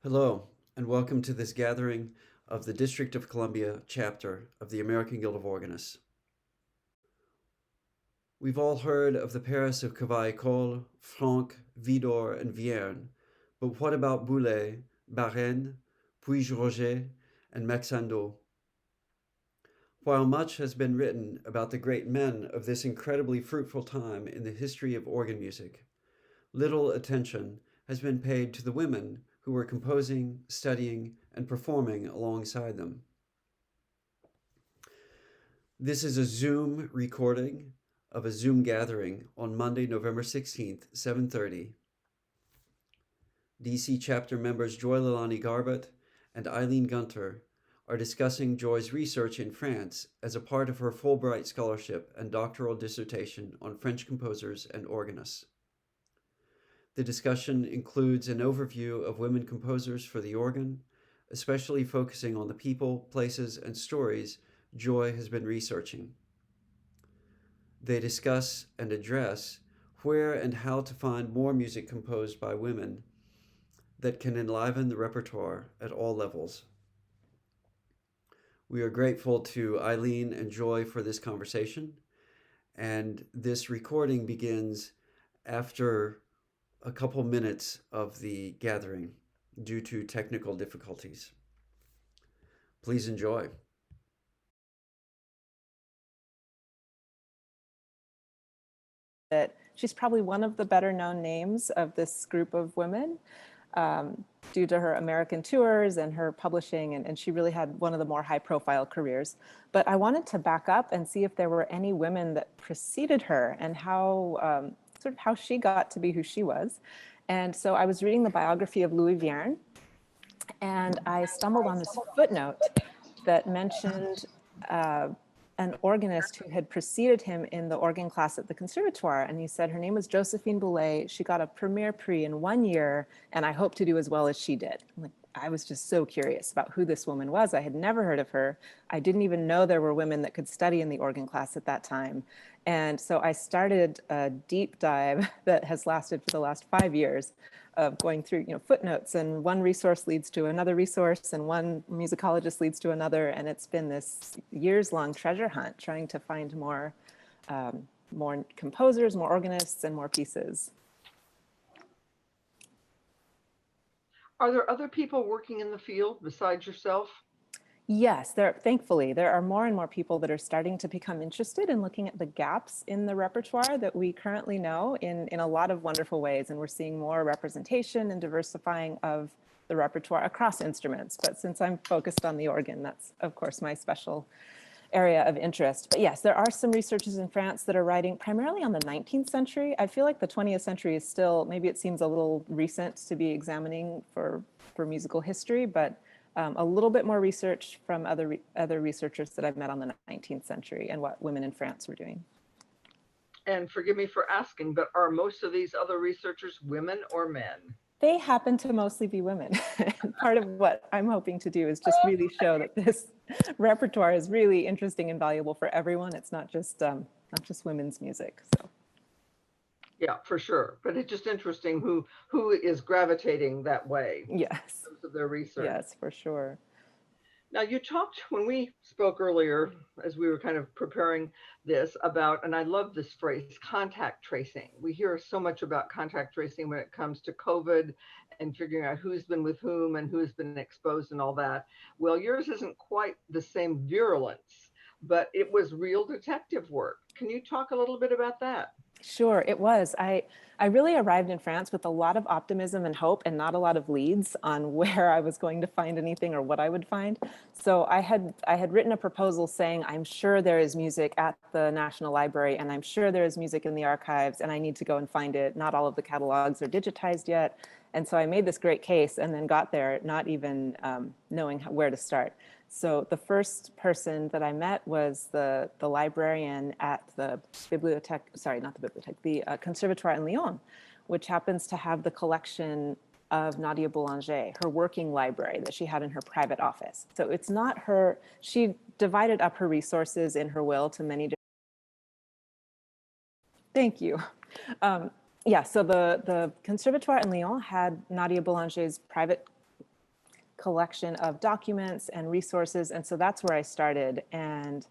Hello, and welcome to this gathering of the District of Columbia chapter of the American Guild of Organists. We've all heard of the Paris of Cavaillé-Coll, Franck, Widor, and Vierne, but what about Boulay, Barrène, Puig-Roger, and Maixandeau? While much has been written about the great men of this incredibly fruitful time in the history of organ music, little attention has been paid to the women who were composing, studying, and performing alongside them. This is a Zoom recording of a Zoom gathering on Monday, November 16th, 7:30. DC chapter members Joy-Leilani Garbutt and Eileen Guenther are discussing Joy's research in France as a part of her Fulbright scholarship and doctoral dissertation on French composers and organists. The discussion includes an overview of women composers for the organ, especially focusing on the people, places, and stories Joy has been researching. They discuss and address where and how to find more music composed by women that can enliven the repertoire at all levels. We are grateful to Eileen and Joy for this conversation, and this recording begins after a couple minutes of the gathering due to technical difficulties. Please enjoy. That she's probably one of the better known names of this group of women due to her American tours and her publishing, and she really had one of the more high profile careers. But I wanted to back up and see if there were any women that preceded her and how sort of how she got to be who she was. And so I was reading the biography of Louis Vierne, and I stumbled on this footnote that mentioned an organist who had preceded him in the organ class at the conservatoire. And he said her name was Josephine Boulay. She got a premier prix in 1 year, and I hope to do as well as she did. I was just so curious about who this woman was. I had never heard of her. I didn't even know there were women that could study in the organ class at that time. And so I started a deep dive that has lasted for the last 5 years of going through, footnotes, and one resource leads to another resource, and one musicologist leads to another, and it's been this years-long treasure hunt trying to find more composers, more organists, and more pieces. Are there other people working in the field besides yourself? Yes, thankfully, there are more and more people that are starting to become interested in looking at the gaps in the repertoire that we currently know in a lot of wonderful ways. And we're seeing more representation and diversifying of the repertoire across instruments. But since I'm focused on the organ, that's, of course, my special area of interest. But yes, there are some researchers in France that are writing primarily on the 19th century. I feel like the 20th century is still, maybe it seems a little recent to be examining for musical history, but a little bit more research from other researchers that I've met on the 19th century and what women in France were doing. And forgive me for asking, but are most of these other researchers women or men? They happen to mostly be women. Part of what I'm hoping to do is just really show that this repertoire is really interesting and valuable for everyone. It's not just women's music. So. Yeah, for sure. But it's just interesting who is gravitating that way. Yes. In terms of their research. Yes, for sure. Now, you talked when we spoke earlier, as we were kind of preparing this, about, and I love this phrase, contact tracing. We hear so much about contact tracing when it comes to COVID and figuring out who's been with whom and who's been exposed and all that. Well, yours isn't quite the same virulence, but it was real detective work. Can you talk a little bit about that? Sure, it was. I really arrived in France with a lot of optimism and hope and not a lot of leads on where I was going to find anything or what I would find. So I had written a proposal saying, I'm sure there is music at the National Library, and I'm sure there is music in the archives, and I need to go and find it. Not all of the catalogs are digitized yet. And so I made this great case and then got there not even knowing where to start. So the first person that I met was the librarian at the Conservatoire in Lyon, which happens to have the collection of Nadia Boulanger, her working library that she had in her private office. So it's not her, she divided up her resources in her will to many different. Thank you. Yeah, so the Conservatoire in Lyon had Nadia Boulanger's private collection of documents and resources. And so that's where I started. And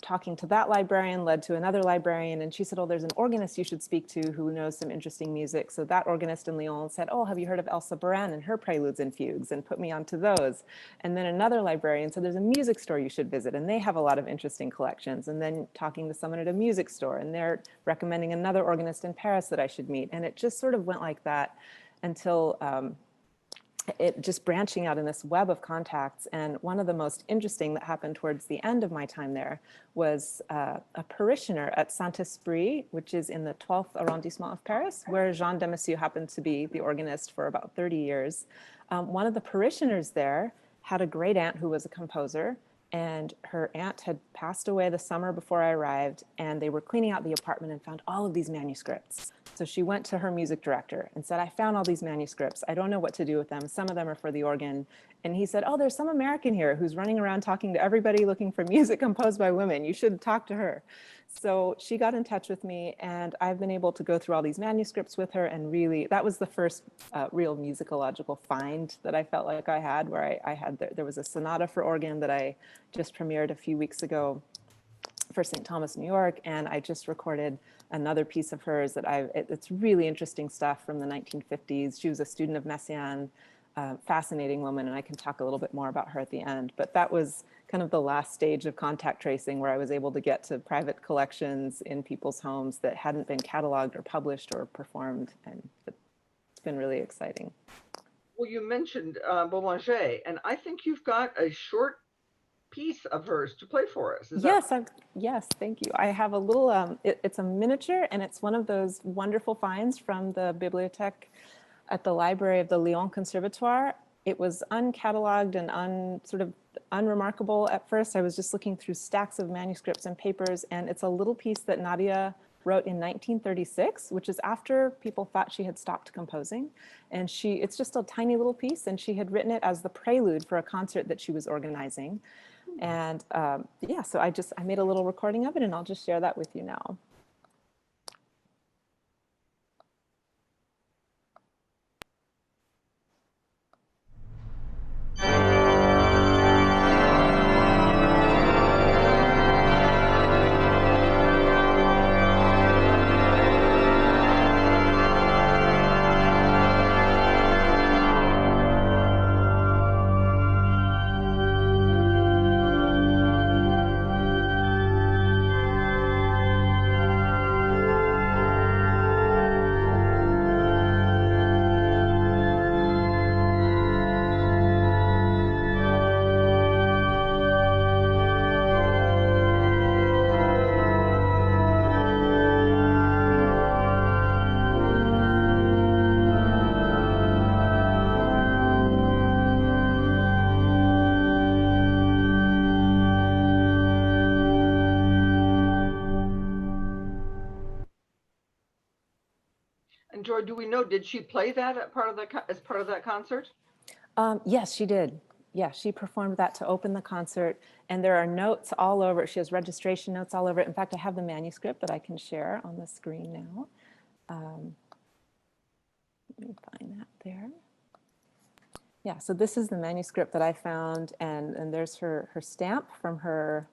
talking to that librarian led to another librarian, and she said, oh, there's an organist you should speak to who knows some interesting music. So that organist in Lyon said, oh, have you heard of Elsa Baran and her preludes and fugues, and put me onto those. And then another librarian said, there's a music store you should visit, and they have a lot of interesting collections. And then talking to someone at a music store, and they're recommending another organist in Paris that I should meet. And it just sort of went like that until it just branching out in this web of contacts. And one of the most interesting that happened towards the end of my time there was a parishioner at Saint-Esprit, which is in the 12th arrondissement of Paris, where Jeanne Demessieux happened to be the organist for about 30 years. One of the parishioners there had a great aunt who was a composer, and her aunt had passed away the summer before I arrived, and they were cleaning out the apartment and found all of these manuscripts. So she went to her music director and said, I found all these manuscripts. I don't know what to do with them. Some of them are for the organ. And he said, oh, there's some American here who's running around talking to everybody looking for music composed by women. You should talk to her. So she got in touch with me, and I've been able to go through all these manuscripts with her. And really, that was the first real musicological find that I felt like I had, where I had, there was a sonata for organ that I just premiered a few weeks ago for St. Thomas, New York, and I just recorded another piece of hers that it's really interesting stuff from the 1950s. She was a student of Messiaen, fascinating woman, and I can talk a little bit more about her at the end. But that was kind of the last stage of contact tracing, where I was able to get to private collections in people's homes that hadn't been cataloged or published or performed, and it's been really exciting. Well, you mentioned Boulanger, and I think you've got a short piece of hers to play for us. Yes, thank you. I have a little, it's a miniature, and it's one of those wonderful finds from the bibliothèque at the library of the Lyon Conservatoire. It was uncatalogued and sort of unremarkable at first. I was just looking through stacks of manuscripts and papers, and it's a little piece that Nadia wrote in 1936, which is after people thought she had stopped composing. And it's just a tiny little piece, and she had written it as the prelude for a concert that she was organizing. And yeah, so I made a little recording of it, and I'll just share that with you now. And Joy, do we know, did she play that as part of that concert? Yes, she did. Yeah, she performed that to open the concert, and there are notes all over it. She has registration notes all over it. In fact, I have the manuscript that I can share on the screen now. Let me find that there. Yeah, so this is the manuscript that I found, and there's her stamp from her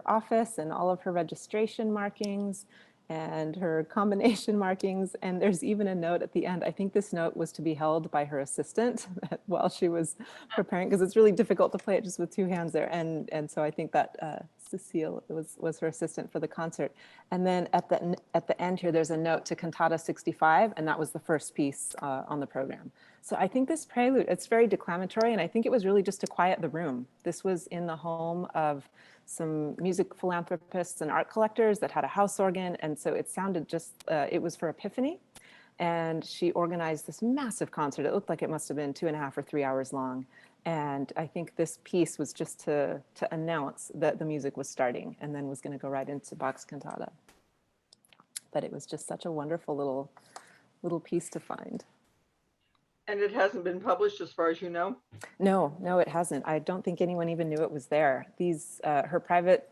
office, and all of her registration markings and her combination markings, and there's even a note at the end. I think this note was to be held by her assistant while she was preparing, because it's really difficult to play it just with two hands there, and so I think that Cecile was her assistant for the concert. And then at the end here, there's a note to Cantata 65, and that was the first piece on the program. So I think this prelude, it's very declamatory, and I think it was really just to quiet the room. This was in the home of some music philanthropists and art collectors that had a house organ, and so it sounded just, it was for Epiphany, and she organized this massive concert. It looked like it must have been 2.5 or 3 hours long, and I think this piece was just to announce that the music was starting, and then was going to go right into Bach's cantata. But it was just such a wonderful little piece to find. And it hasn't been published as far as you know? No, it hasn't. I don't think anyone even knew it was there. These, her private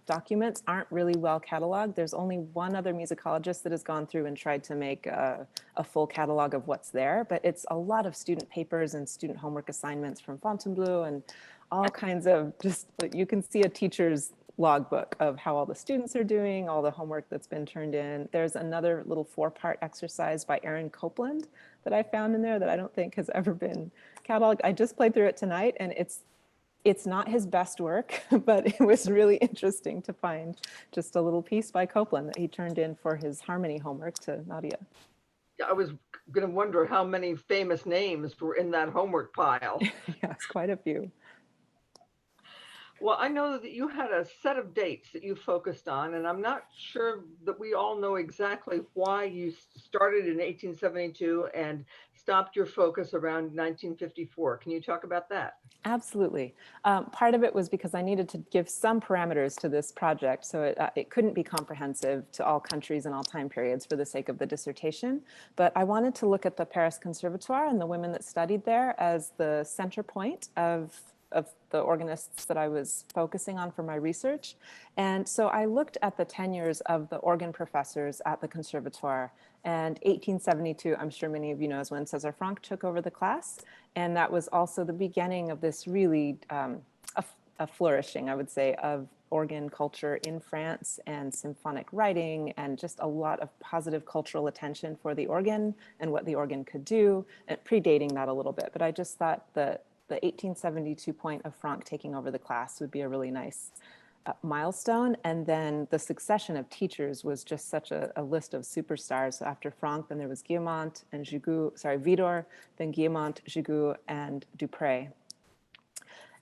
documents aren't really well cataloged. There's only one other musicologist that has gone through and tried to make a full catalog of what's there, but it's a lot of student papers and student homework assignments from Fontainebleau and all kinds of just, you can see a teacher's logbook of how all the students are doing, all the homework that's been turned in. There's another little 4-part exercise by Aaron Copeland that I found in there that I don't think has ever been cataloged. I just played through it tonight, and it's not his best work, but it was really interesting to find just a little piece by Copeland that he turned in for his harmony homework to Nadia. Yeah, I was going to wonder how many famous names were in that homework pile. Yes, quite a few. Well, I know that you had a set of dates that you focused on, and I'm not sure that we all know exactly why you started in 1872 and stopped your focus around 1954. Can you talk about that? Absolutely. Part of it was because I needed to give some parameters to this project, so it couldn't be comprehensive to all countries and all time periods for the sake of the dissertation. But I wanted to look at the Paris Conservatoire and the women that studied there as the center point of the organists that I was focusing on for my research. And so I looked at the tenures of the organ professors at the Conservatoire. And 1872, I'm sure many of you know, is when César Franck took over the class. And that was also the beginning of this really a flourishing, I would say, of organ culture in France and symphonic writing and just a lot of positive cultural attention for the organ and what the organ could do, and predating that a little bit. But I just thought that the 1872 point of Franck taking over the class would be a really nice milestone. And then the succession of teachers was just such a list of superstars. So after Franck, then there was Guillemont and Vidor, then Guillemont, Gigoux, and Dupré.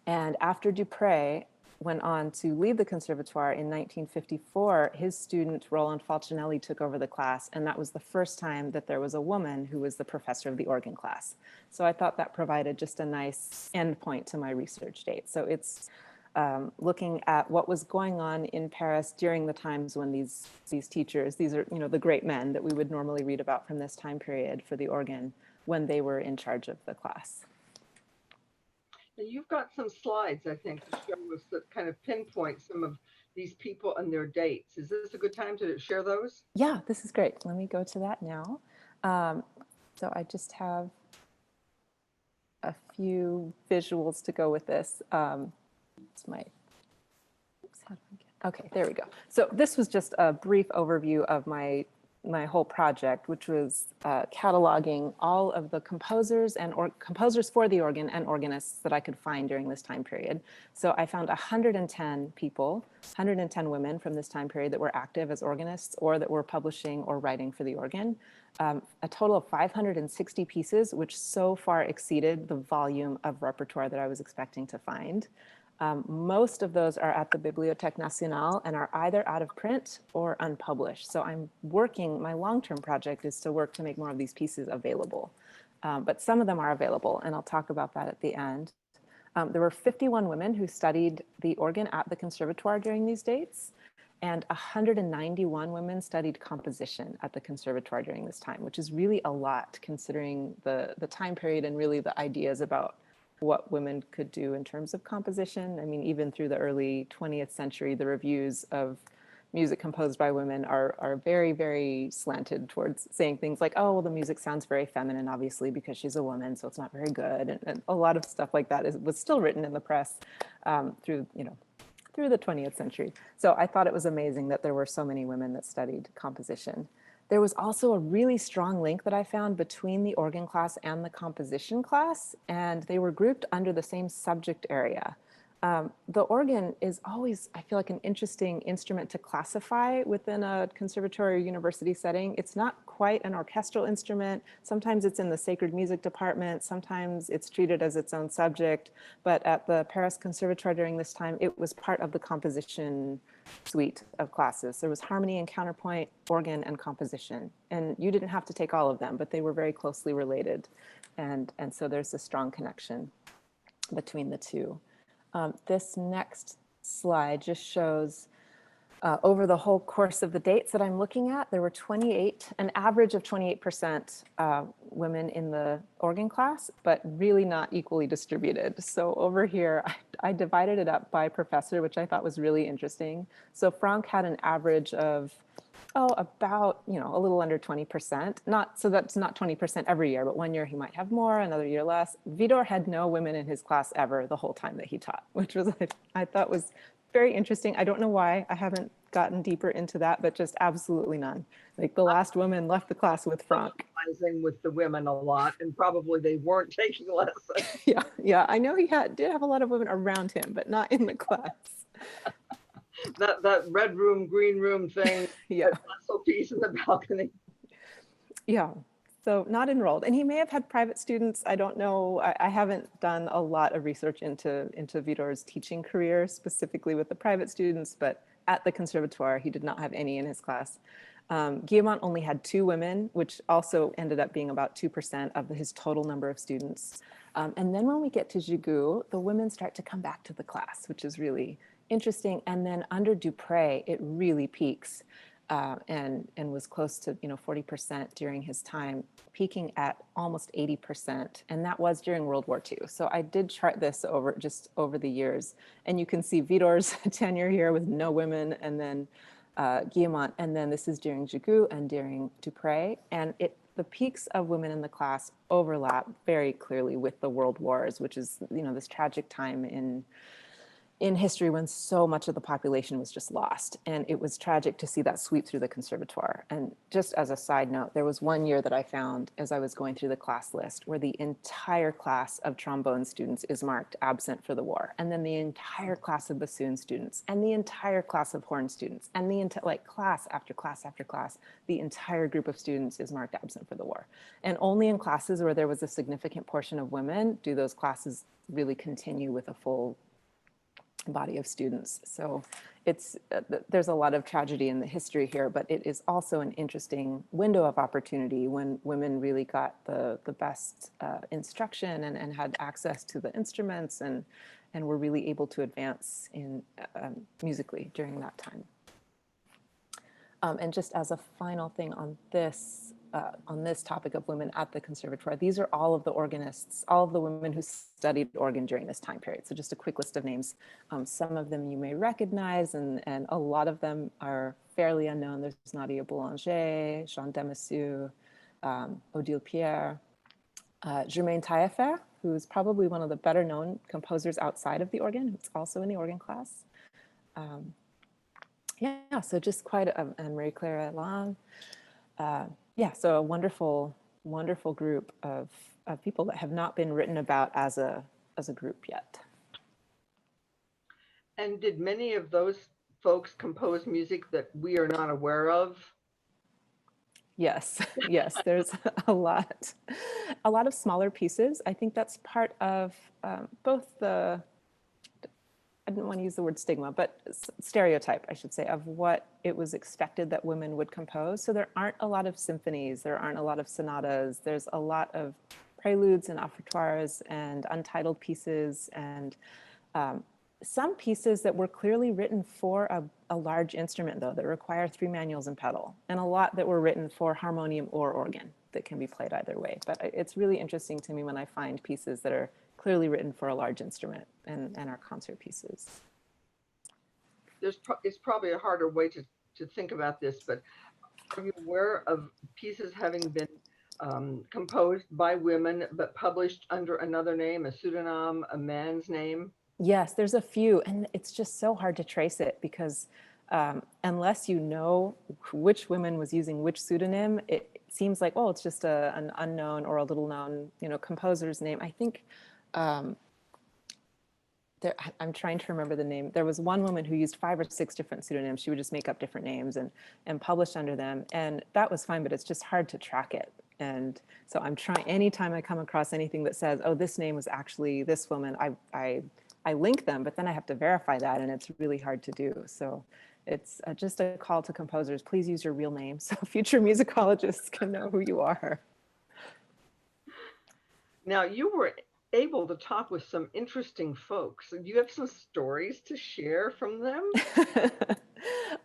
And after Dupré went on to leave the Conservatoire in 1954, his student Roland Falcinelli took over the class, and that was the first time that there was a woman who was the professor of the organ class. So I thought that provided just a nice endpoint to my research date. So it's looking at what was going on in Paris during the times when these teachers, these are, you know, the great men that we would normally read about from this time period for the organ, when they were in charge of the class. You've got some slides, I think, to show us that kind of pinpoint some of these people and their dates. Is this a good time to share those? Yeah, this is great. Let me go to that now. So I just have a few visuals to go with this. It's my, oops, how do I get, okay, there we go. So this was just a brief overview of my whole project, which was cataloging all of the composers and composers for the organ and organists that I could find during this time period. So I found 110 people, 110 women from this time period that were active as organists or that were publishing or writing for the organ. A total of 560 pieces, which so far exceeded the volume of repertoire that I was expecting to find. Most of those are at the Bibliothèque Nationale and are either out of print or unpublished. So I'm working, my long-term project is to work to make more of these pieces available. But some of them are available, and I'll talk about that at the end. There were 51 women who studied the organ at the Conservatoire during these dates, and 191 women studied composition at the Conservatoire during this time, which is really a lot considering the time period and really the ideas about what women could do in terms of composition. I mean, even through the early 20th century, the reviews of music composed by women are very, very slanted towards saying things like, oh, well, the music sounds very feminine, obviously, because she's a woman, so it's not very good. And a lot of stuff like that was still written in the press through the 20th century. So I thought it was amazing that there were so many women that studied composition. There was also a really strong link that I found between the organ class and the composition class, and they were grouped under the same subject area. The organ is always, I feel like, an interesting instrument to classify within a conservatory or university setting. It's not quite an orchestral instrument. Sometimes it's in the sacred music department. Sometimes it's treated as its own subject. But at the Paris Conservatoire during this time, it was part of the composition suite of classes. There was harmony and counterpoint, organ, and composition. And you didn't have to take all of them, but they were very closely related. And so there's a strong connection between the two. This next slide just shows Over the whole course of the dates that I'm looking at, there were an average of 28% women in the organ class, but really not equally distributed. So over here, I divided it up by professor, which I thought was really interesting. So Franck had an average of, about, a little under 20%. So that's not 20% every year, but one year he might have more, another year less. Widor had no women in his class ever the whole time that he taught, which was, I thought was very interesting. I don't know why. I haven't gotten deeper into that, but just absolutely none. Like the last woman left the class with Franck. With the women a lot, and probably they weren't taking lessons. Yeah. I know he did have a lot of women around him, but not in the class. that red room, green room thing. Yeah. That piece in the balcony. Yeah. So not enrolled, and he may have had private students. I don't know. I haven't done a lot of research into Widor's teaching career, specifically with the private students, but at the Conservatoire, he did not have any in his class. Guillemot only had 2 women, which also ended up being about 2% of his total number of students. And then when we get to Gigoux, the women start to come back to the class, which is really interesting. And then under Dupré, it really peaks. And was close to 40% during his time, peaking at almost 80%, and that was during World War II. So I did chart this over the years, and you can see Widor's tenure here with no women, and then Guillemot, and then this is during Gigoux and during Dupré, and the peaks of women in the class overlap very clearly with the World Wars, which is this tragic time in history when so much of the population was just lost. And it was tragic to see that sweep through the Conservatoire. And just as a side note, there was one year that I found as I was going through the class list where the entire class of trombone students is marked absent for the war. And then the entire class of bassoon students and the entire class of horn students and the class after class after class, the entire group of students is marked absent for the war. And only in classes where there was a significant portion of women do those classes really continue with a full body of students. So there's a lot of tragedy in the history here, but it is also an interesting window of opportunity when women really got the best instruction and had access to the instruments and were really able to advance in musically during that time. And just as a final thing on this topic of women at the Conservatoire, these are all of the organists, all of the women who studied organ during this time period. So just a quick list of names. Some of them you may recognize, and a lot of them are fairly unknown. There's Nadia Boulanger, Jeanne Demessieux, Odile Pierre, Germaine Taillefer, who's probably one of the better known composers outside of the organ, who's also in the organ class. So just quite and Marie-Claire Lang. So a wonderful, wonderful group of people that have not been written about as a group yet. And did many of those folks compose music that we are not aware of? Yes, there's a lot of smaller pieces. I think that's part of both I didn't want to use the word stigma, but stereotype, I should say, of what it was expected that women would compose. So there aren't a lot of symphonies, there aren't a lot of sonatas, there's a lot of preludes and offertoires and untitled pieces and some pieces that were clearly written for a large instrument, though, that require 3 manuals and pedal, and a lot that were written for harmonium or organ that can be played either way. But it's really interesting to me when I find pieces that are clearly written for a large instrument and are concert pieces. It's probably a harder way to think about this, but are you aware of pieces having been composed by women but published under another name, a pseudonym, a man's name? Yes, there's a few, and it's just so hard to trace it because unless you know which woman was using which pseudonym, it seems like, it's just an unknown or a little known, composer's name. I think I'm trying to remember the name. There was one woman who used 5 or 6 different pseudonyms. She would just make up different names and publish under them. And that was fine, but it's just hard to track it. And so I'm trying, anytime I come across anything that says, this name was actually this woman, I link them, but then I have to verify that, and it's really hard to do. So it's just a call to composers, please use your real name so future musicologists can know who you are. Now, you were able to talk with some interesting folks. Do you have some stories to share from them?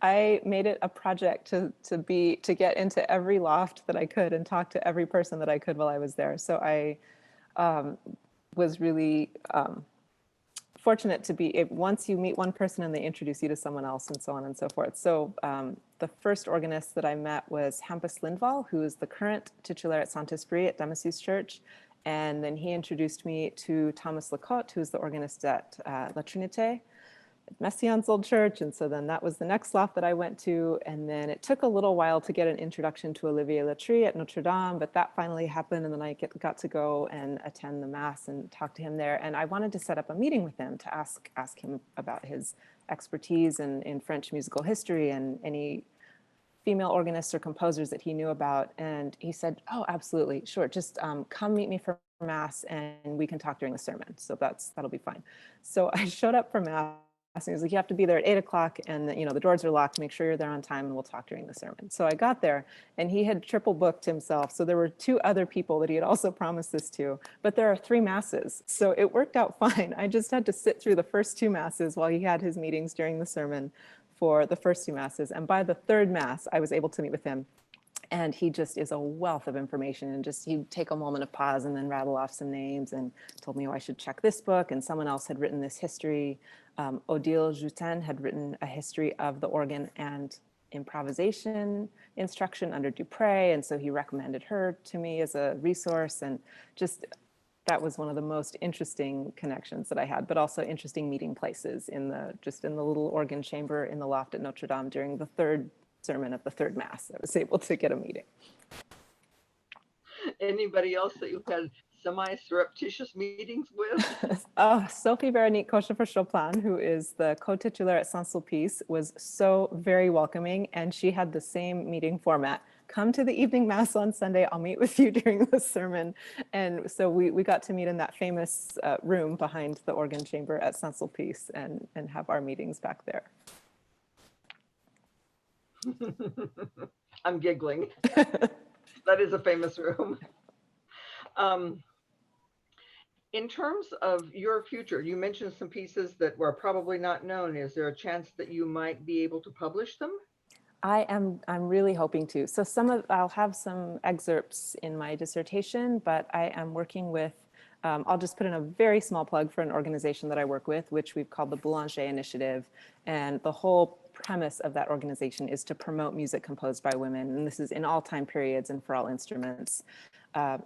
I made it a project to get into every loft that I could and talk to every person that I could while I was there. So I was really fortunate to be, once you meet one person and they introduce you to someone else and so on and so forth. So the first organist that I met was Hampus Lindvall, who is the current titular at Saint-Esprit at Demessieux's church. And then he introduced me to Thomas Lecote, who's the organist at La Trinité, at Messiaen's old church. And so then that was the next loft that I went to. And then it took a little while to get an introduction to Olivier Latry at Notre Dame, but that finally happened. And then I got to go and attend the mass and talk to him there. And I wanted to set up a meeting with him to ask him about his expertise in French musical history and any female organists or composers that he knew about. And he said, oh, absolutely, sure. Just come meet me for mass and we can talk during the sermon. So that'll be fine. So I showed up for mass. And he was like, you have to be there at 8 o'clock and the doors are locked. Make sure you're there on time and we'll talk during the sermon. So I got there and he had triple booked himself. So there were 2 other people that he had also promised this to, but there are 3 masses. So it worked out fine. I just had to sit through the first 2 masses while he had his meetings during the sermon for the first 2 masses. And by the 3rd mass, I was able to meet with him. And he just is a wealth of information, and just he'd take a moment of pause and then rattle off some names and told me, oh, I should check this book. And someone else had written this history. Odile Joutin had written a history of the organ and improvisation instruction under Dupré. And so he recommended her to me as a resource. And just that was one of the most interesting connections that I had, but also interesting meeting places in the little organ chamber in the loft at Notre Dame during the 3rd sermon of the 3rd mass. I was able to get a meeting. Anybody else that you've had semi-surreptitious meetings with? Sophie Veronique Cochefer-Chopin, who is the co-titular at Saint-Sulpice, was so very welcoming, and she had the same meeting format. Come to the evening mass on Sunday, I'll meet with you during the sermon. And so we got to meet in that famous room behind the organ chamber at Saint-Sulpice and have our meetings back there. I'm giggling. That is a famous room. In terms of your future, you mentioned some pieces that were probably not known. Is there a chance that you might be able to publish them? I'm really hoping to. So I'll have some excerpts in my dissertation, but I am working with, I'll just put in a very small plug for an organization that I work with, which we've called the Boulanger Initiative. And the whole premise of that organization is to promote music composed by women. And this is in all time periods and for all instruments.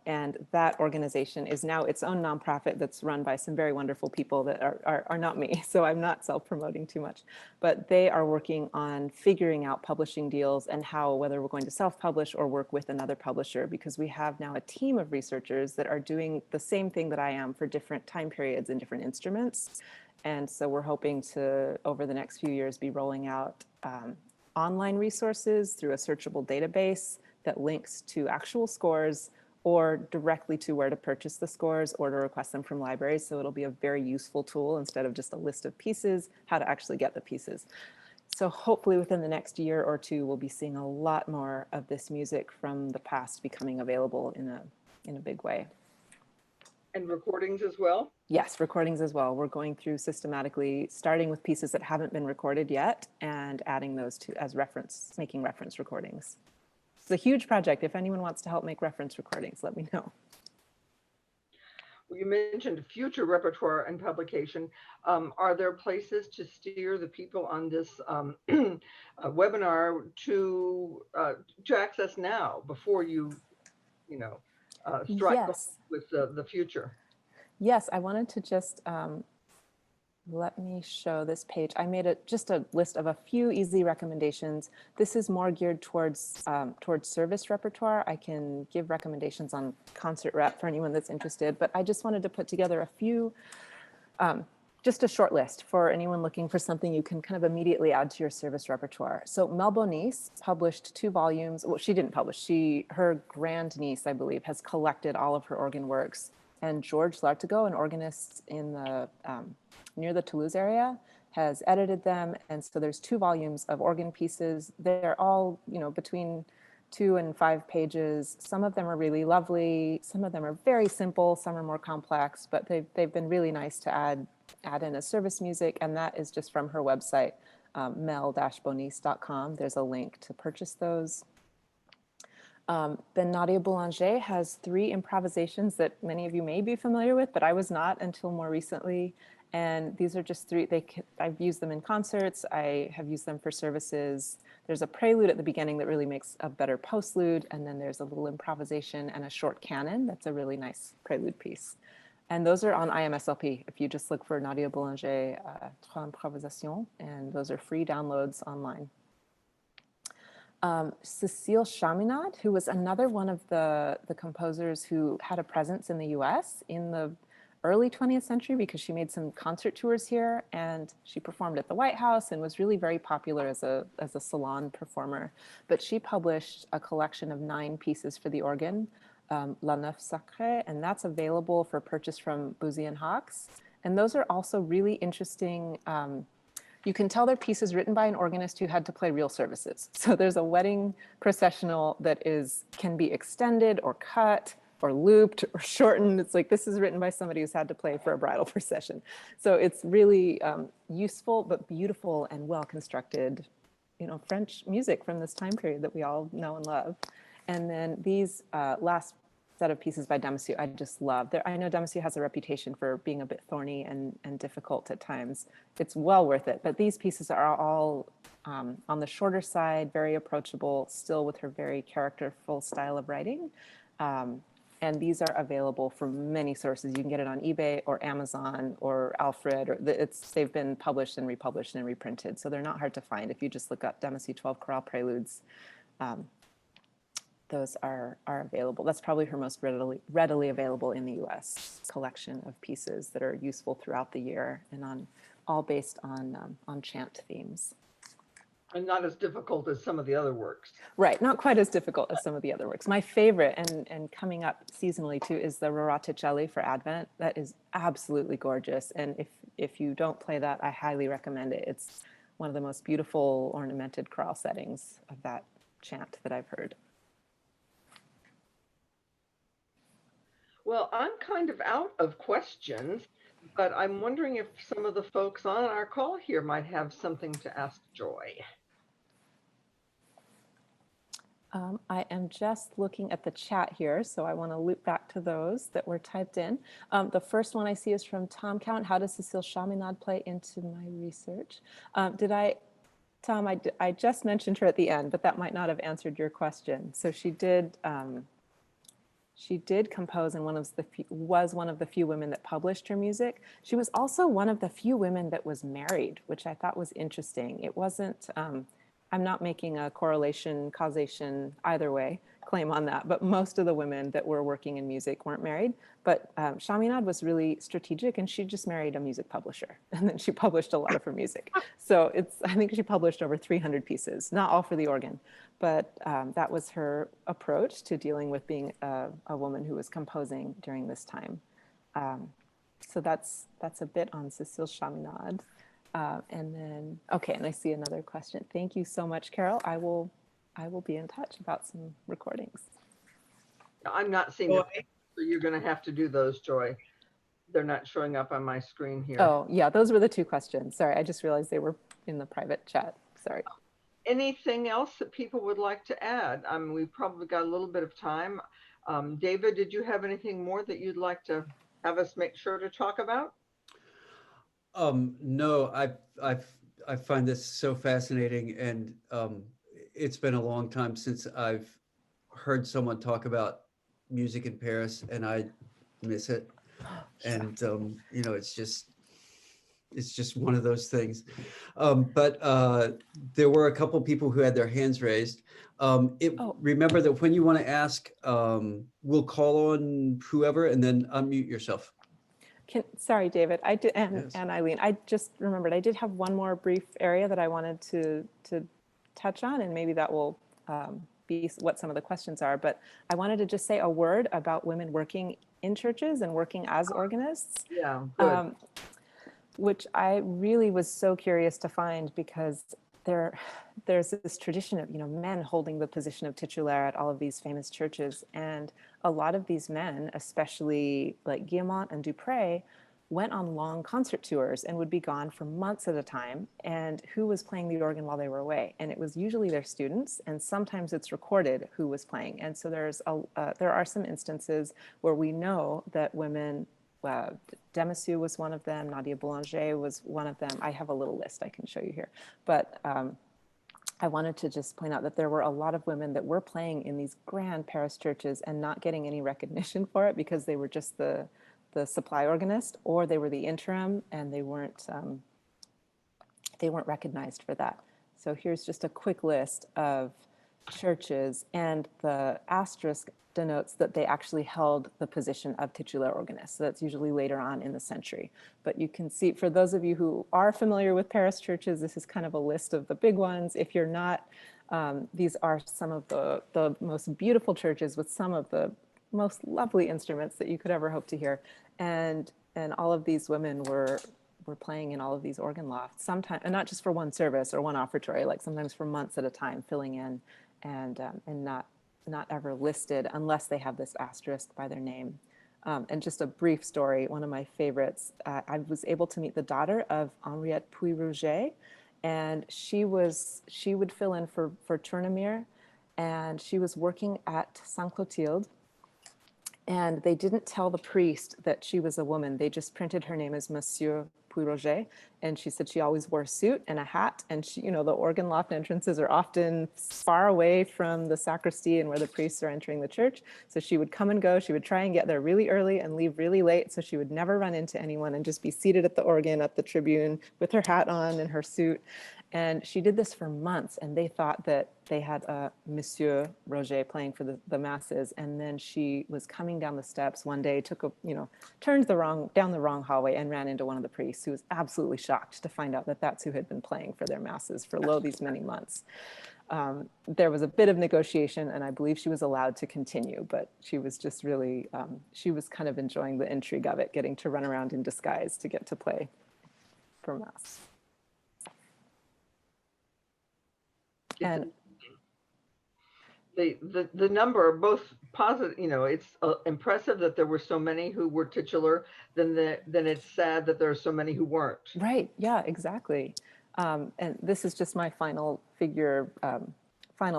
And that organization is now its own nonprofit that's run by some very wonderful people that are not me. So I'm not self-promoting too much, but they are working on figuring out publishing deals and whether we're going to self-publish or work with another publisher, because we have now a team of researchers that are doing the same thing that I am for different time periods and different instruments. And so we're hoping to, over the next few years, be rolling out online resources through a searchable database that links to actual scores or directly to where to purchase the scores or to request them from libraries. So it'll be a very useful tool instead of just a list of pieces, how to actually get the pieces. So hopefully within the next year or 2, we'll be seeing a lot more of this music from the past becoming available in a big way. And recordings as well? Yes, recordings as well. We're going through systematically, starting with pieces that haven't been recorded yet and adding those as reference, making reference recordings. It's a huge project. If anyone wants to help make reference recordings, let me know. Well, you mentioned future repertoire and publication. Are there places to steer the people on this webinar to access now before you strike Yes. with the future? Yes, I wanted to just let me show this page. I made just a list of a few easy recommendations. This is more geared towards service repertoire. I can give recommendations on concert rep for anyone that's interested, but I just wanted to put together a few, just a short list for anyone looking for something you can kind of immediately add to your service repertoire. So Mel Bonis published 2 volumes. Well, she didn't publish. Her grandniece, I believe, has collected all of her organ works. And George Lartigot, an organist in the near the Toulouse area, has edited them. And so there's 2 volumes of organ pieces. They're all, between 2 and 5 pages. Some of them are really lovely. Some of them are very simple. Some are more complex, but they've been really nice to add in as service music. And that is just from her website, mel-bonis.com. There's a link to purchase those. Then Nadia Boulanger has 3 improvisations that many of you may be familiar with, but I was not until more recently. And these are just 3, I've used them in concerts, I have used them for services. There's a prelude at the beginning that really makes a better postlude, and then there's a little improvisation and a short canon that's a really nice prelude piece. And those are on IMSLP. If you just look for Nadia Boulanger, Trois Improvisations, and those are free downloads online. Cécile Chaminade, who was another one of the composers who had a presence in the US in the early 20th century because she made some concert tours here, and she performed at the White House and was really very popular as a salon performer. But she published a collection of 9 pieces for the organ, La Neuf Sacrée, and that's available for purchase from Boosey and Hawkes. And those are also really interesting. You can tell they're pieces written by an organist who had to play real services. So there's a wedding processional that can be extended or cut or looped or shortened. It's like, this is written by somebody who's had to play for a bridal procession. So it's really useful, but beautiful and well-constructed, French music from this time period that we all know and love. And then these last set of pieces by Demessieux, I just love. I know Demessieux has a reputation for being a bit thorny and difficult at times. It's well worth it, but these pieces are all on the shorter side, very approachable, still with her very characterful style of writing. And these are available from many sources. You can get it on eBay or Amazon or Alfred, they've been published and republished and reprinted. So they're not hard to find. If you just look up Demessieux 12 chorale preludes, those are available. That's probably her most readily available in the US collection of pieces that are useful throughout the year and all based on chant themes. And not as difficult as some of the other works. Right, not quite as difficult as some of the other works. My favorite, and coming up seasonally too, is the Roraticelli for Advent. That is absolutely gorgeous. And if you don't play that, I highly recommend it. It's one of the most beautiful ornamented chorale settings of that chant that I've heard. Well, I'm kind of out of questions, but I'm wondering if some of the folks on our call here might have something to ask Joy. I am just looking at the chat here, so I want to loop back to those that were typed in. The first one I see is from Tom Count. How does Cécile Chaminade play into my research? Tom, I just mentioned her at the end, but that might not have answered your question. So she did compose and was one of the few women that published her music. She was also one of the few women that was married, which I thought was interesting. It wasn't, I'm not making a correlation, causation, either way claim on that, but most of the women that were working in music weren't married. But Chaminade was really strategic, and she just married a music publisher, and then she published a lot of her music. So I think she published over 300 pieces, not all for the organ, but that was her approach to dealing with being a woman who was composing during this time. So that's a bit on Cécile Chaminade. And then, okay, and I see another question. Thank you so much, Carol. I will be in touch about some recordings. I'm not seeing it, so you're going to have to do those, Joy. They're not showing up on my screen here. Oh, yeah, those were the 2 questions. Sorry, I just realized they were in the private chat. Sorry. Anything else that people would like to add? We've probably got a little bit of time. David, did you have anything more that you'd like to have us make sure to talk about? No, I find this so fascinating, and it's been a long time since I've heard someone talk about music in Paris, and I miss it. And it's just one of those things. But there were a couple people who had their hands raised. Remember that when you want to ask, we'll call on whoever and then unmute yourself. Sorry, David, Yes. and Eileen, I just remembered I did have one more brief area that I wanted to touch on, and maybe that will be what some of the questions are. But I wanted to just say a word about women working in churches and working as organists. Yeah, good. Which I really was so curious to find, because there's this tradition of, men holding the position of titulaire at all of these famous churches. And a lot of these men, especially like Guillemot and Dupré, went on long concert tours and would be gone for months at a time. And who was playing the organ while they were away? And it was usually their students, and sometimes it's recorded who was playing. And so there are some instances where we know that women, Demessieux was one of them, Nadia Boulanger was one of them. I have a little list I can show you here. But I wanted to just point out that there were a lot of women that were playing in these grand Paris churches and not getting any recognition for it because they were just the supply organist, or they were the interim, and they weren't recognized for that. So here's just a quick list of churches, and the asterisk denotes that they actually held the position of titular organist. So that's usually later on in the century. But you can see, for those of you who are familiar with Paris churches, this is kind of a list of the big ones. If you're not, these are some of the most beautiful churches with some of the most lovely instruments that you could ever hope to hear. And all of these women were playing in all of these organ lofts, sometimes, and not just for one service or one offertory, like sometimes for months at a time, filling in and not ever listed unless they have this asterisk by their name. And just a brief story, one of my favorites, I was able to meet the daughter of Henriette Puy-Rouget, and she would fill in for Tournemire, and she was working at Sainte-Clotilde. And they didn't tell the priest that she was a woman. They just printed her name as Monsieur Puy-Rouget. And she said she always wore a suit and a hat. And she, the organ loft entrances are often far away from the sacristy and where the priests are entering the church. So she would come and go. She would try and get there really early and leave really late. So she would never run into anyone and just be seated at the organ at the tribune with her hat on and her suit. And she did this for months, and they thought that they had a Monsieur Roger playing for the masses. And then she was coming down the steps one day, turned down the wrong hallway and ran into one of the priests, who was absolutely shocked to find out that that's who had been playing for their masses for these many months. There was a bit of negotiation, and I believe she was allowed to continue, but she was just really, she was kind of enjoying the intrigue of it, getting to run around in disguise to get to play for mass. And the number, both positive, it's impressive that there were so many who were titular, then it's sad that there are so many who weren't. Right, yeah, exactly. And this is just my final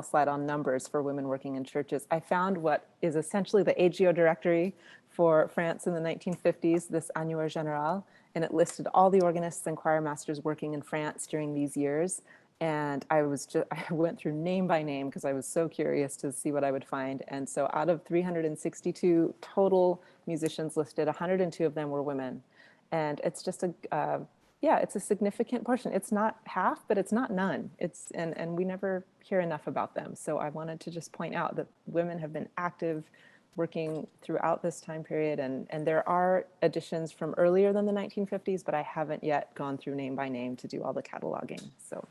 slide on numbers for women working in churches. I found what is essentially the AGO directory for France in the 1950s, this Annuaire Général, and it listed all the organists and choir masters working in France during these years. And I went through name by name because I was so curious to see what I would find. And so out of 362 total musicians listed, 102 of them were women. And it's just it's a significant portion. It's not half, but it's not none. And we never hear enough about them. So I wanted to just point out that women have been active working throughout this time period. And there are additions from earlier than the 1950s, but I haven't yet gone through name by name to do all the cataloging. So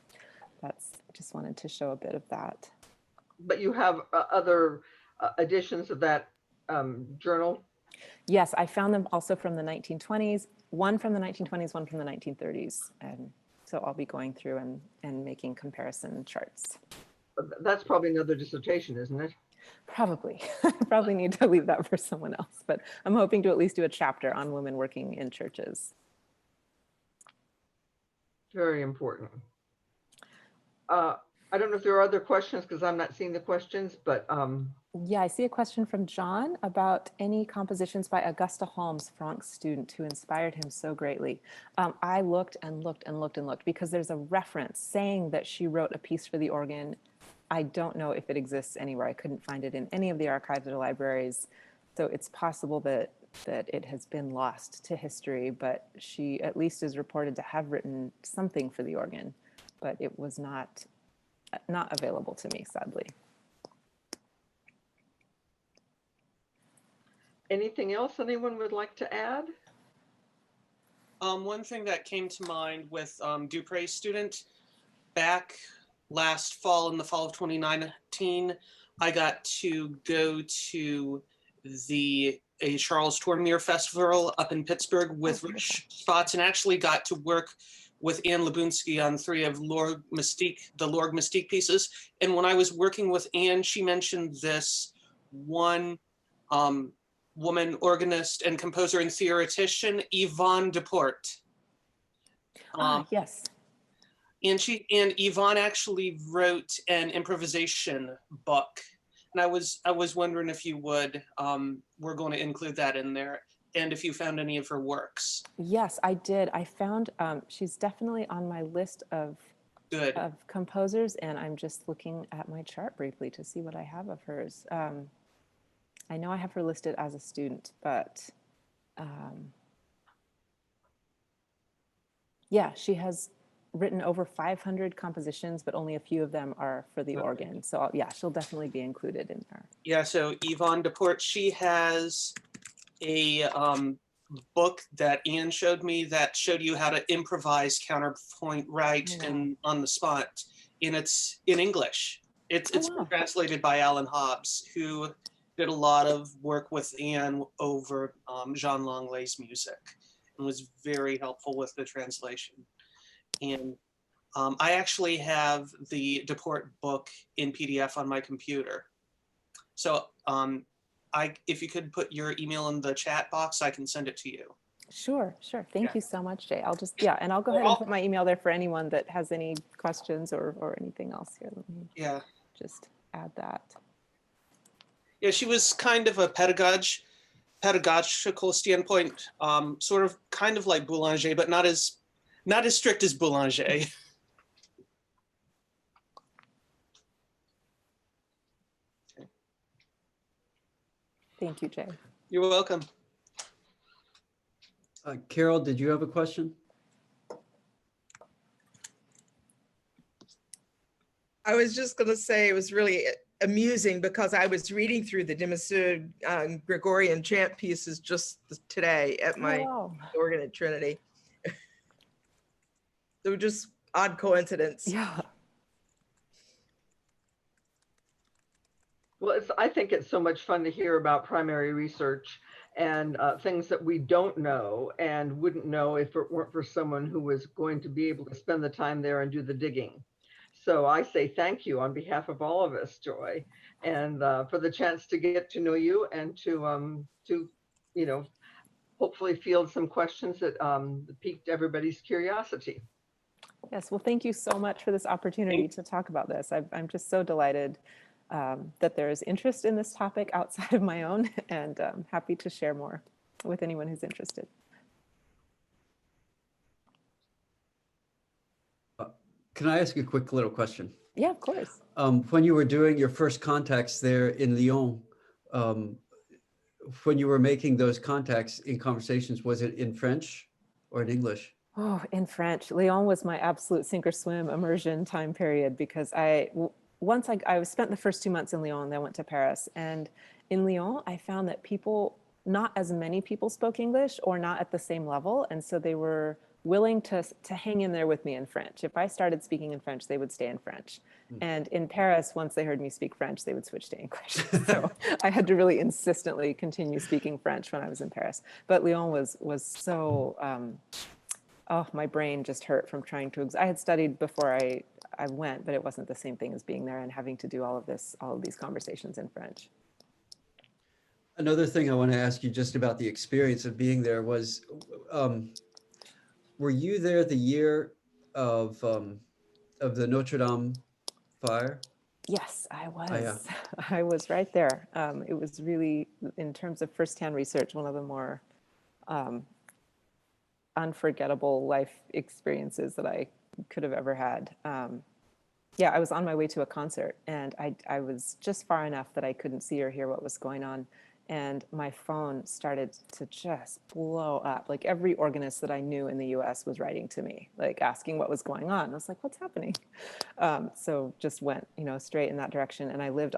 just wanted to show a bit of that. But you have other editions of that journal? Yes, I found them also from the 1920s, one from the 1920s, one from the 1930s. And so I'll be going through and making comparison charts. That's probably another dissertation, isn't it? Probably. I probably need to leave that for someone else, but I'm hoping to at least do a chapter on women working in churches. Very important. I don't know if there are other questions because I'm not seeing the questions, but yeah, I see a question from John about any compositions by Augusta Holmes, Franck's student, who inspired him so greatly. I looked and looked and looked and looked because there's a reference saying that she wrote a piece for the organ. I don't know if it exists anywhere. I couldn't find it in any of the archives or libraries. So it's possible that it has been lost to history, but she at least is reported to have written something for the organ, but it was not available to me, sadly. Anything else anyone would like to add? One thing that came to mind with Dupre's student, back last fall, in the fall of 2019, I got to go to a Charles Tournemire festival up in Pittsburgh with Rich Spots, and actually got to work with Anne Lubunsky on 3 of Lorgue Mystique, the Lorgue Mystique pieces. And when I was working with Anne, she mentioned this one woman organist and composer and theoretician, Yvonne Deporte. Yes. And Yvonne actually wrote an improvisation book. And I was wondering if you would, we're going to include that in there, and if you found any of her works. Yes, I did. I found she's definitely on my list of composers, and I'm just looking at my chart briefly to see what I have of hers. I know I have her listed as a student, but yeah, she has written over 500 compositions, but only a few of them are for the organ. So yeah, she'll definitely be included in there. Yeah, so Yvonne Deporte, she has a book that Anne showed me that showed you how to improvise counterpoint right and on the spot. And it's in English. It's been translated by Alan Hobbs, who did a lot of work with Anne over Jean Langlay's music and was very helpful with the translation. And I actually have the Deporte book in PDF on my computer. So if you could put your email in the chat box, I can send it to you. Sure. Thank you so much, Jay. I'll just, and I'll go ahead and put my email there for anyone that has any questions or anything else here. Let me just add that. Yeah, she was kind of a pedagogical standpoint, sort of kind of like Boulanger, but not as strict as Boulanger. Thank you, Jay. You're welcome. Carol, did you have a question? I was just going to say it was really amusing because I was reading through the Demessieux Gregorian chant pieces just today at my organ at Trinity. They were just odd coincidence. Yeah. Well, I think it's so much fun to hear about primary research and things that we don't know and wouldn't know if it weren't for someone who was going to be able to spend the time there and do the digging. So I say thank you on behalf of all of us, Joy, and for the chance to get to know you and to hopefully field some questions that piqued everybody's curiosity. Yes, well, thank you so much for this opportunity to talk about this. I'm just so delighted that there is interest in this topic outside of my own, and happy to share more with anyone who's interested. Can I ask a quick little question? Yeah, of course. When you were doing your first contacts there in Lyon, when you were making those contacts in conversations, was it in French or in English? Oh, in French. Lyon was my absolute sink or swim immersion time period, because I spent the first 2 months in Lyon, and then went to Paris. And in Lyon, I found that not as many people spoke English, or not at the same level. And so they were willing to hang in there with me in French. If I started speaking in French, they would stay in French. And in Paris, once they heard me speak French, they would switch to English. So I had to really insistently continue speaking French when I was in Paris. But Lyon was so, my brain just hurt from trying to, I had studied before I went, but it wasn't the same thing as being there and having to do all of these conversations in French. Another thing I want to ask you just about the experience of being there was, were you there the year of the Notre Dame fire? Yes, I was. Oh, yeah. I was right there. It was really, in terms of firsthand research, one of the more unforgettable life experiences that I could have ever had. I was on my way to a concert, and I was just far enough that I couldn't see or hear what was going on. And my phone started to just blow up. Like, every organist that I knew in the US was writing to me, like asking what was going on. I was like, what's happening? So just went, straight in that direction. And I lived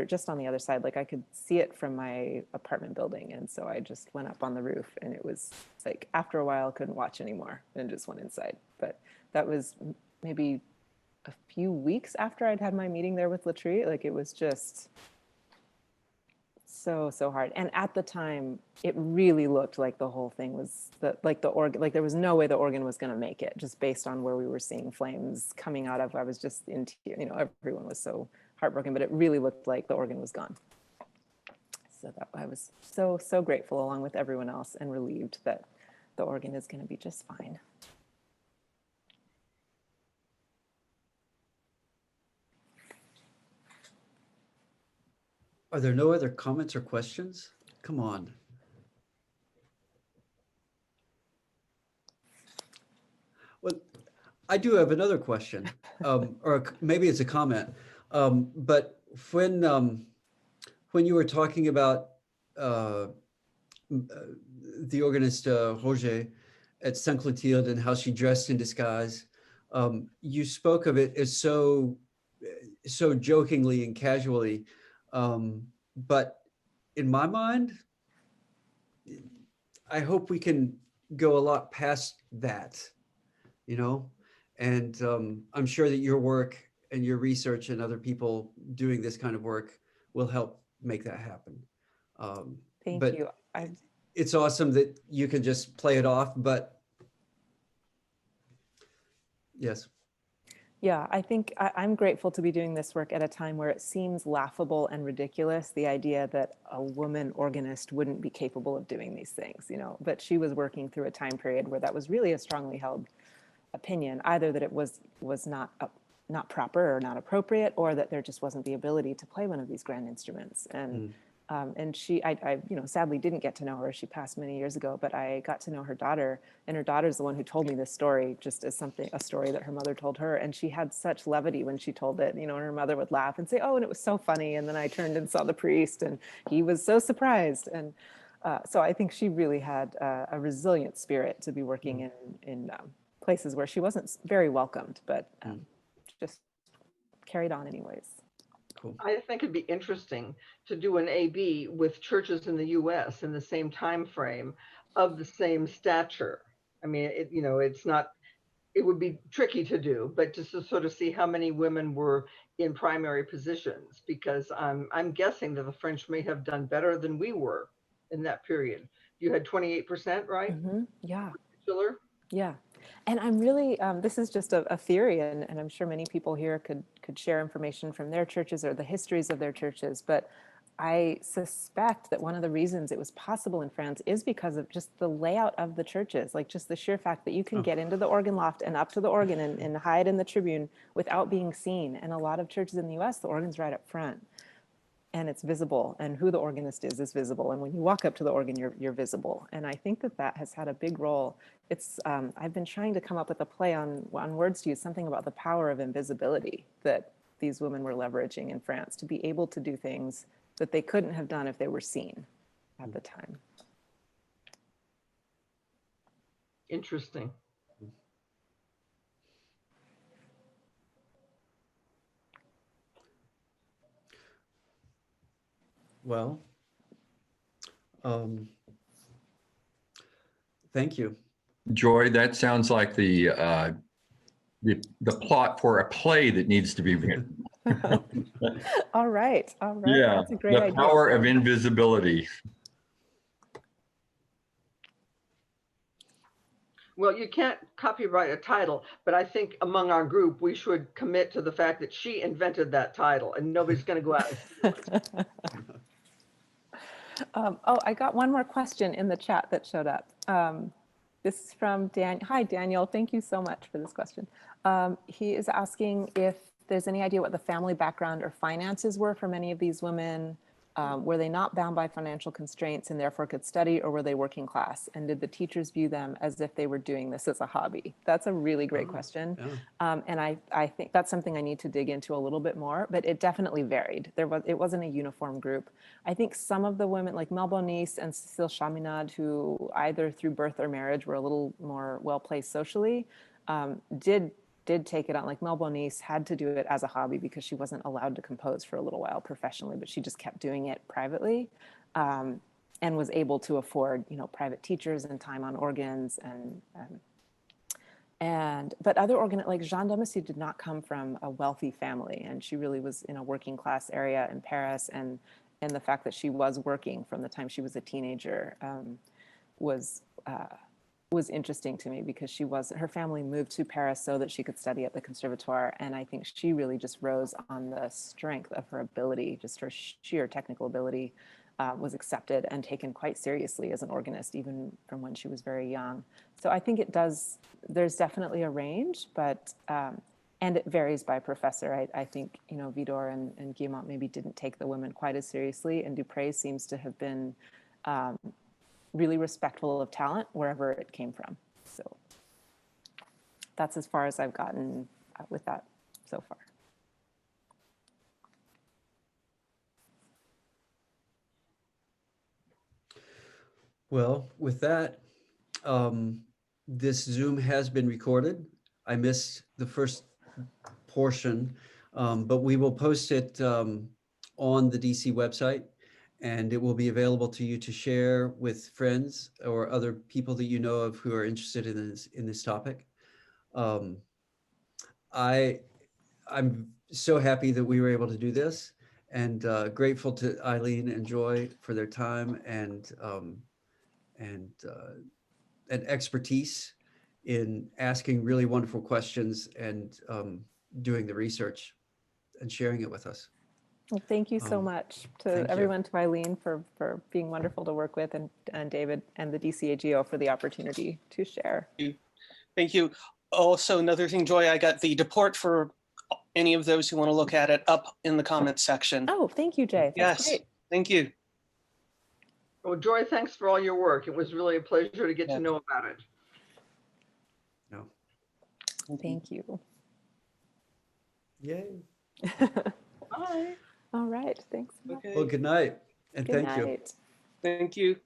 just on the other side. Like, I could see it from my apartment building. And so I just went up on the roof, and it was like, after a while, couldn't watch anymore and just went inside. But that was maybe a few weeks after I'd had my meeting there with Latry. Like, it was just so hard. And at the time, it really looked like the whole thing was like the organ, like there was no way the organ was going to make it, just based on where we were seeing flames coming out of. I was just in tears, you know, everyone was so heartbroken, but it really looked like the organ was gone. So that I was so grateful, along with everyone else, and relieved that the organ is going to be just fine. Are there no other comments or questions? Come on. Well, I do have another question, or maybe it's a comment. But when you were talking about the organist Roger at Saint Clotilde and how she dressed in disguise, you spoke of it as so jokingly and casually. But in my mind, I hope we can go a lot past that, you know, and I'm sure that your work and your research and other people doing this kind of work will help make that happen. Thank but you. It's awesome that you can just play it off, but yes. Yeah, I think I'm grateful to be doing this work at a time where it seems laughable and ridiculous, the idea that a woman organist wouldn't be capable of doing these things, you know, but she was working through a time period where that was really a strongly held opinion, either that it was not proper or not appropriate, or that there just wasn't the ability to play one of these grand instruments. And she, I you know, sadly didn't get to know her. She passed many years ago, but I got to know her daughter, and her daughter's the one who told me this story, just as a story that her mother told her. And she had such levity when she told it, you know, and her mother would laugh and say, "Oh, and it was so funny." And then I turned and saw the priest, and he was so surprised. And so I think she really had a resilient spirit to be working in places where she wasn't very welcomed, but just carried on anyways. Cool. I think it'd be interesting to do an AB with churches in the U.S. in the same time frame of the same stature. I mean, you know, it would be tricky to do, but just to sort of see how many women were in primary positions, because I'm guessing that the French may have done better than we were in that period. You had 28%, right? Mm-hmm. Yeah. Titular? Yeah. And I'm really, this is just a theory, and I'm sure many people here could share information from their churches or the histories of their churches, but I suspect that one of the reasons it was possible in France is because of just the layout of the churches, like just the sheer fact that you can get into the organ loft and up to the organ and hide in the tribune without being seen. And a lot of churches in the US, the organ's right up front. And it's visible, and who the organist is visible. And when you walk up to the organ, you're visible. And I think that has had a big role. It's I've been trying to come up with a play on words to use, something about the power of invisibility that these women were leveraging in France to be able to do things that they couldn't have done if they were seen at the time. Interesting. Well, thank you. Joy, that sounds like the plot for a play that needs to be written. All right. Yeah, that's a great idea. The power of invisibility. Well, you can't copyright a title, but I think among our group, we should commit to the fact that she invented that title and nobody's going to go out and steal it. Oh, I got one more question in the chat that showed up. This is from Dan. Hi, Daniel. Thank you so much for this question. He is asking if there's any idea what the family background or finances were for many of these women. Were they not bound by financial constraints and therefore could study, or were they working class? And did the teachers view them as if they were doing this as a hobby? That's a really great question. Yeah. And I think that's something I need to dig into a little bit more, but it definitely varied. It wasn't a uniform group. I think some of the women like Mlle Bonis and Cécile Chaminade, who either through birth or marriage were a little more well-placed socially, did take it on. Like Mlle Bonis had to do it as a hobby because she wasn't allowed to compose for a little while professionally, but she just kept doing it privately, and was able to afford, you know, private teachers and time on organs but other like Jeanne Demessieux did not come from a wealthy family, and she really was in a working class area in Paris, and and the fact that she was working from the time she was a teenager was interesting to me, because her family moved to Paris so that she could study at the Conservatoire, and I think she really just rose on the strength of her ability, just her sheer technical ability. Was accepted and taken quite seriously as an organist, even from when she was very young. So I think there's definitely a range, but, and it varies by professor. I think, Vidor and Guillemot maybe didn't take the women quite as seriously, and Dupré seems to have been really respectful of talent wherever it came from. So that's as far as I've gotten with that so far. Well, with that, this Zoom has been recorded. I missed the first portion, but we will post it on the DC website, and it will be available to you to share with friends or other people that you know of who are interested in this topic. I'm so happy that we were able to do this, and grateful to Eileen and Joy for their time and expertise in asking really wonderful questions and doing the research and sharing it with us. Well, thank you so much to everyone, to Eileen for being wonderful to work with, and David and the DCAGO for the opportunity to share. Thank you. Also, another thing, Joy, I got the deport for any of those who want to look at it up in the comments section. Oh, thank you, Jay. That's yes, great. Thank you. Well, Joy, thanks for all your work. It was really a pleasure to get to know about it. No. Thank you. Yay. Bye. All right. Thanks. Okay. Well, good night, and Good thank you. night. Thank you.